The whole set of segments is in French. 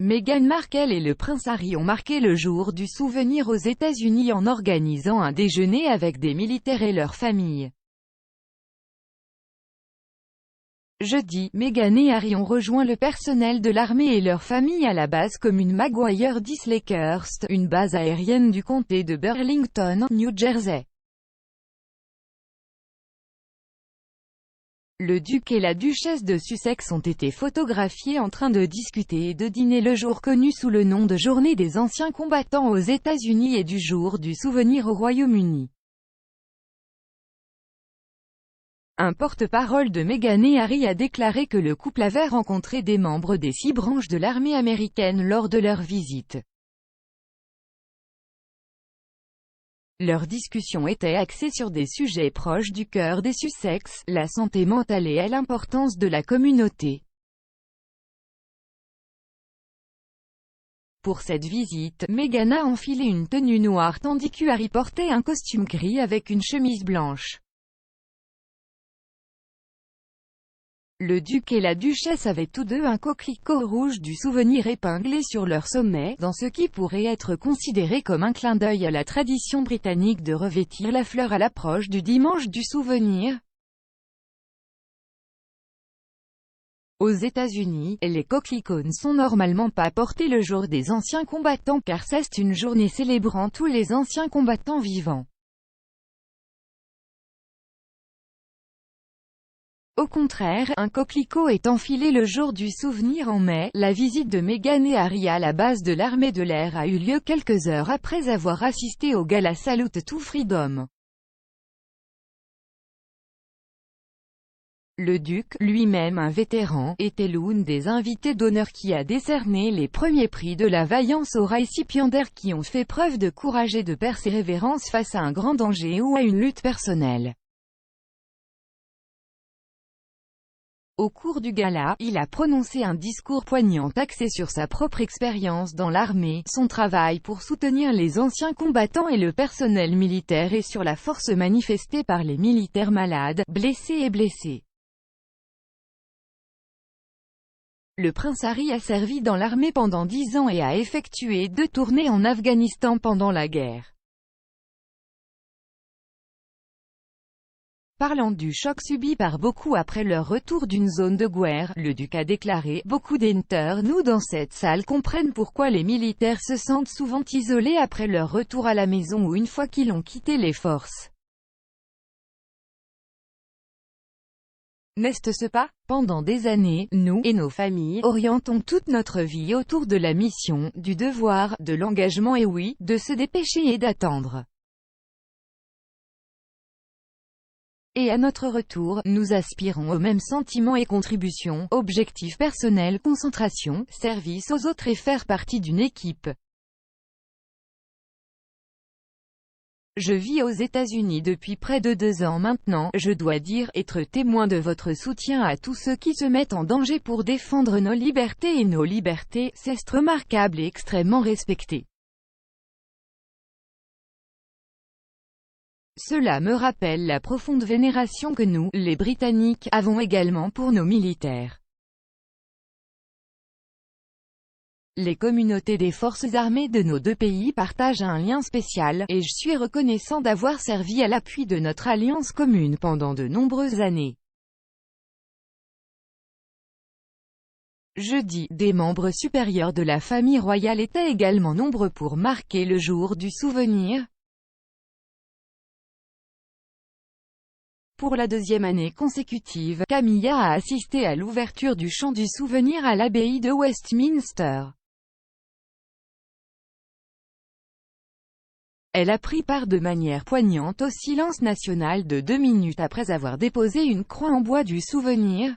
Meghan Markle et le prince Harry ont marqué le jour du souvenir aux États-Unis en organisant un déjeuner avec des militaires et leurs familles. Jeudi, Meghan et Harry ont rejoint le personnel de l'armée et leurs familles à la base commune Maguire-Disley-Hurst, une base aérienne du comté de Burlington, New Jersey. Le duc et la duchesse de Sussex ont été photographiés en train de discuter et de dîner le jour connu sous le nom de Journée des anciens combattants aux États-Unis et du jour du souvenir au Royaume-Uni. Un porte-parole de Meghan et Harry a déclaré que le couple avait rencontré des membres des 6 branches de l'armée américaine lors de leur visite. Leur discussion était axée sur des sujets proches du cœur des Sussex, la santé mentale et l'importance de la communauté. Pour cette visite, Meghan a enfilé une tenue noire tandis que Harry portait un costume gris avec une chemise blanche. Le duc et la duchesse avaient tous deux un coquelicot rouge du souvenir épinglé sur leur sommet, dans ce qui pourrait être considéré comme un clin d'œil à la tradition britannique de revêtir la fleur à l'approche du dimanche du souvenir. Aux États-Unis, les coquelicots ne sont normalement pas portés le jour des anciens combattants car c'est une journée célébrant tous les anciens combattants vivants. Au contraire, un coquelicot est enfilé le jour du souvenir en mai. La visite de Meghan et Harry à la base de l'armée de l'air a eu lieu quelques heures après avoir assisté au gala Salute to Freedom. Le duc, lui-même un vétéran, était l'une des invités d'honneur qui a décerné les premiers prix de la vaillance aux récipiendaires qui ont fait preuve de courage et de persévérance face à un grand danger ou à une lutte personnelle. Au cours du gala, il a prononcé un discours poignant axé sur sa propre expérience dans l'armée, son travail pour soutenir les anciens combattants et le personnel militaire et sur la force manifestée par les militaires malades, blessés et blessés. Le prince Harry a servi dans l'armée pendant 10 ans et a effectué 2 tournées en Afghanistan pendant la guerre. Parlant du choc subi par beaucoup après leur retour d'une zone de guerre, le duc a déclaré « Beaucoup d'internes dans cette salle comprennent pourquoi les militaires se sentent souvent isolés après leur retour à la maison ou une fois qu'ils ont quitté les forces. N'est-ce pas? Pendant des années, nous, et nos familles, orientons toute notre vie autour de la mission, du devoir, de l'engagement et oui, de se dépêcher et d'attendre. Et à notre retour, nous aspirons aux mêmes sentiments et contributions, objectifs personnels, concentration, service aux autres et faire partie d'une équipe. Je vis aux États-Unis depuis près de 2 ans maintenant, je dois dire, être témoin de votre soutien à tous ceux qui se mettent en danger pour défendre nos libertés et nos libertés, c'est remarquable et extrêmement respecté. Cela me rappelle la profonde vénération que nous, les Britanniques, avons également pour nos militaires. Les communautés des forces armées de nos 2 pays partagent un lien spécial, et je suis reconnaissant d'avoir servi à l'appui de notre alliance commune pendant de nombreuses années. Jeudi, des membres supérieurs de la famille royale étaient également nombreux pour marquer le jour du souvenir. Pour la 2e année consécutive, Camilla a assisté à l'ouverture du chant du souvenir à l'abbaye de Westminster. Elle a pris part de manière poignante au silence national de 2 minutes après avoir déposé une croix en bois du souvenir.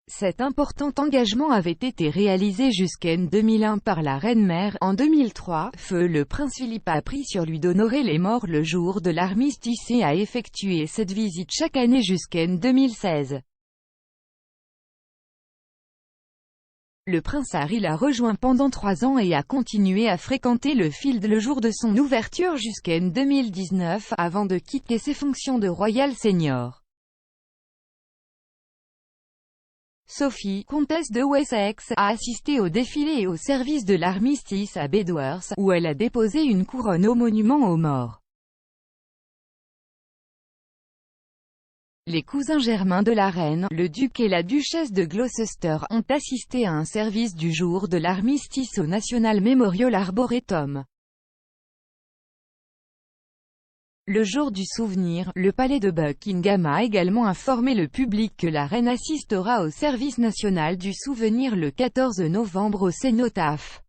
Cet important engagement avait été réalisé jusqu'en 2001 par la reine-mère. En 2003, feu le prince Philippe a pris sur lui d'honorer les morts le jour de l'armistice et a effectué cette visite chaque année jusqu'en 2016. Le prince Harry l'a rejoint pendant 3 ans et a continué à fréquenter le Field le jour de son ouverture jusqu'en 2019, avant de quitter ses fonctions de Royal Senior. Sophie, comtesse de Wessex, a assisté au défilé et au service de l'armistice à Bedworth, où elle a déposé une couronne au monument aux morts. Les cousins germains de la reine, le duc et la duchesse de Gloucester, ont assisté à un service du jour de l'armistice au National Memorial Arboretum. Le jour du souvenir, le palais de Buckingham a également informé le public que la reine assistera au service national du souvenir le 14 novembre au cénotaphe.